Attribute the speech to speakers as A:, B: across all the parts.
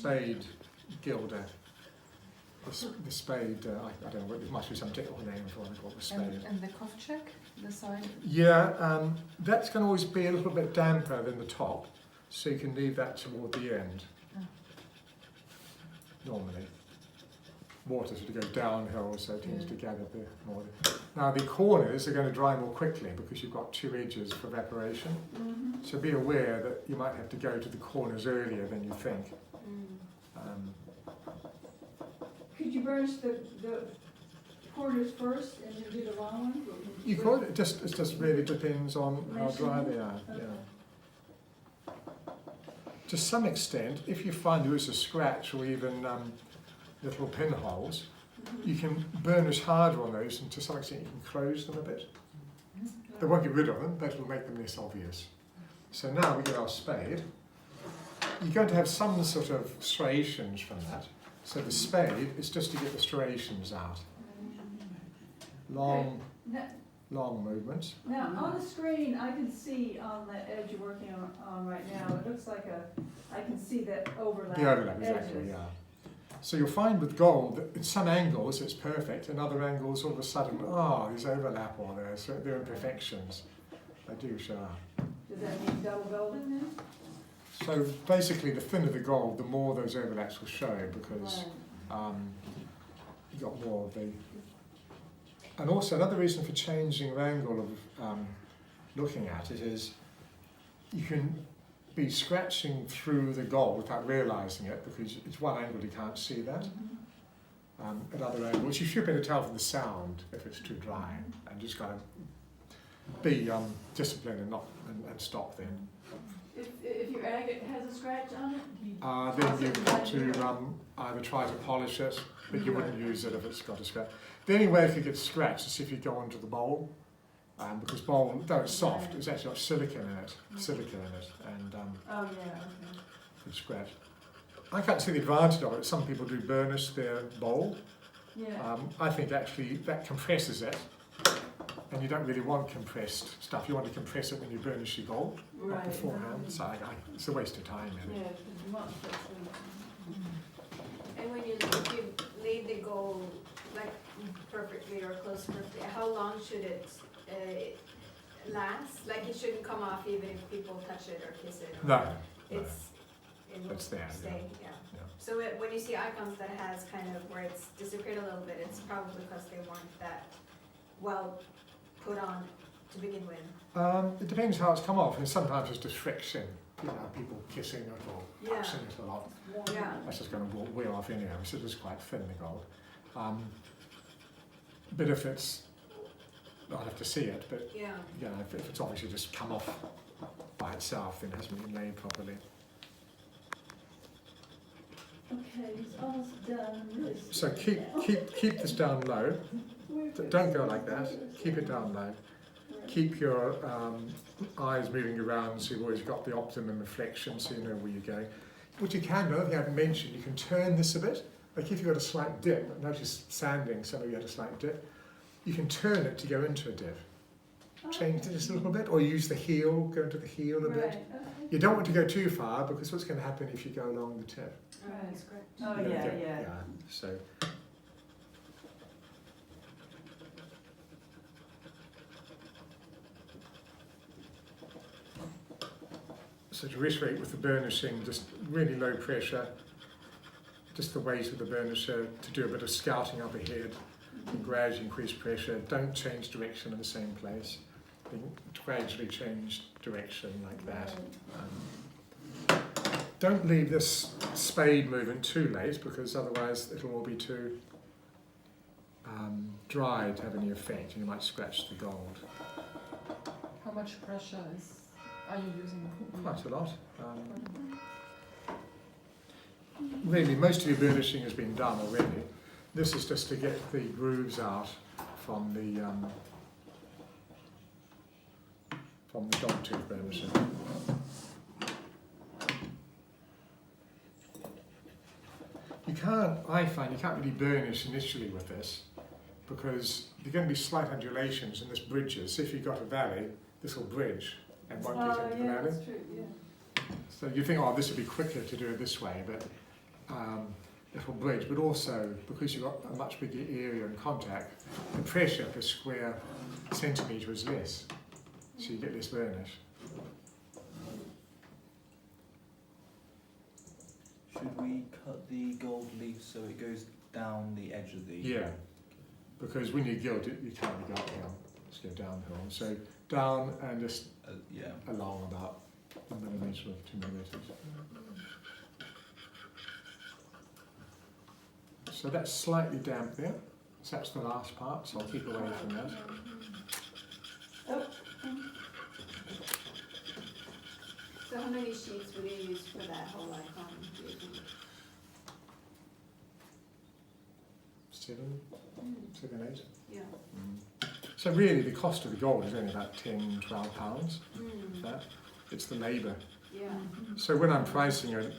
A: spade gilder. The spade, I don't know, there must be some technical name for it, called the spade.
B: And the cuff check, the side?
A: Yeah, that's going to always be a little bit damper than the top, so you can leave that toward the end.
B: Oh.
A: Normally. Water sort of goes downhill, so it tends to gather a bit more. Now the corners are going to dry more quickly because you've got 2 edges for evaporation.
C: Mm-hmm.
A: So be aware that you might have to go to the corners earlier than you think.
C: Could you burnish the corners first and then do the long ones?
A: You could, it just really depends on how dry they are.
C: Okay.
A: Yeah. To some extent, if you find there is a scratch or even little pinholes, you can burnish harder on those, and to some extent you can close them a bit. They won't get rid of them, but it will make them less obvious. So now we get our spade. You're going to have some sort of striations from that. So the spade is just to get the striations out. Long movements.
C: Now, on the screen, I can see on the edge you're working on right now, it looks like I can see that overlap.
A: The overlap, exactly,
C: edges.
A: yeah. So you'll find with gold that in some angles it's perfect, in other angles all of a sudden, there's overlap or there are imperfections. They do show up.
C: Does that mean double golding then?
A: So basically the thinner the gold, the more those overlaps will show, because you've got more of the... And also another reason for changing the angle of looking at it is you can be scratching through the gold without realising it, because it's one angle you can't see that. At other angles you should be able to tell from the sound if it's too dry, and just kind of be disciplined and stop then.
C: If your agate has a scratch on it,
A: then you've got to either try to polish it, but you wouldn't use it if it's got a scratch. The only way it could get scratched is if you go onto the bowl, because bowl, though it's soft, it's actually got silicon in it, and
C: oh yeah, okay.
A: could scratch. I can't see the advantage of it. Some people do burnish their bowl.
C: Yeah.
A: I think actually that compresses it, and you don't really want compressed stuff. You want to compress it when you burnish your gold, not beforehand. So it's a waste of time, really.
C: Yeah, because you want to
D: And when if you lay the gold like perfectly or close to perfectly, how long should it last? Like it shouldn't come off even if people touch it or kiss it. Or
A: No,
D: it will
A: it's there.
D: stay. Yeah.
A: Yeah.
D: So when you see icons that has kind of where it's disappeared a little bit, it's probably because they weren't that well put on to begin with.
A: It depends how it's come off, and sometimes it's just friction. You know, people kissing it or touching it a lot.
D: Yeah.
A: That's just going to wheel off anyway, so it's quite thin, the gold. But if it's, I'll have to see it, but
D: Yeah.
A: if it's obviously just come off by itself, then it hasn't been laid properly.
C: Okay, it's almost done.
A: So keep this down low. Don't go like that. Keep it down low. Keep your eyes moving around so you've always got the optimum reflection, so you know where you're going. What you can do, I think I haven't mentioned, you can turn this a bit. Like if you've got a slight dip, notice sanding, some of you had a slight dip, you can turn it to go into a dip. Change it just a little bit, or use the heel, go into the heel a bit.
C: Okay.
A: You don't want to go too far, because what's going to happen if you go along the tip?
D: That's correct.
C: Oh,
A: You're gonna
C: yeah.
A: So. So to reiterate with the burnishing, just really low pressure, just the weight of the burnisher to do a bit of scouting up ahead, and gradually increase pressure. Don't change direction in the same place. Gradually change direction like that. Don't leave this spade movement too late, because otherwise it'll all be too dry to have any effect, and you might scratch the gold.
B: How much pressure are you using?
A: Quite a lot. Really, most of your burnishing has been done already. This is just to get the grooves out from the dogtooth burnishing. I find you can't really burnish initially with this, because there are going to be slight undulations and this bridges. So if you've got a valley, this will bridge and won't get into the valley.
C: That's true, yeah.
A: So you think, this would be quicker to do it this way, but it'll bridge, but also because you've got a much bigger area in contact, the pressure per square centimetre is less, so you get less burnish.
E: Should we cut the gold leaf so it goes down the edge of the...
A: Yeah, because when you gild it, you can't go uphill, just go downhill. So down and just
E: yeah.
A: along about a millimetre or 2 millimetres. So that's slightly damp there. So that's the last part, so I'll keep away from that.
C: Oh,
D: So how many sheets would you use for that whole icon, do you think?
A: 7, 8.
D: Yeah.
A: So really the cost of the gold is only about £10, £12 for that. It's the labour.
D: Yeah.
A: So when I'm pricing an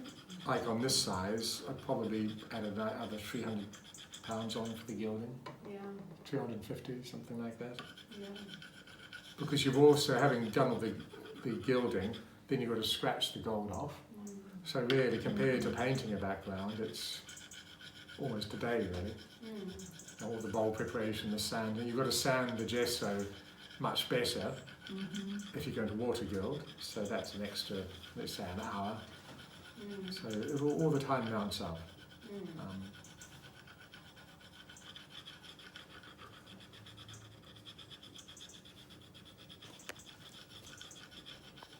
A: icon this size, I'd probably add another £300 on for the gilding.
D: Yeah.
A: 250, something like that.
D: Yeah.
A: Because you've also, having done all the gilding, then you've got to scratch the gold off. So really, compared to painting a background, it's almost a day really. All the bowl preparation, the sand, and you've got to sand the gesso much better if you're going to water gild. So that's an extra, let's say, an hour. So all the time mounts up.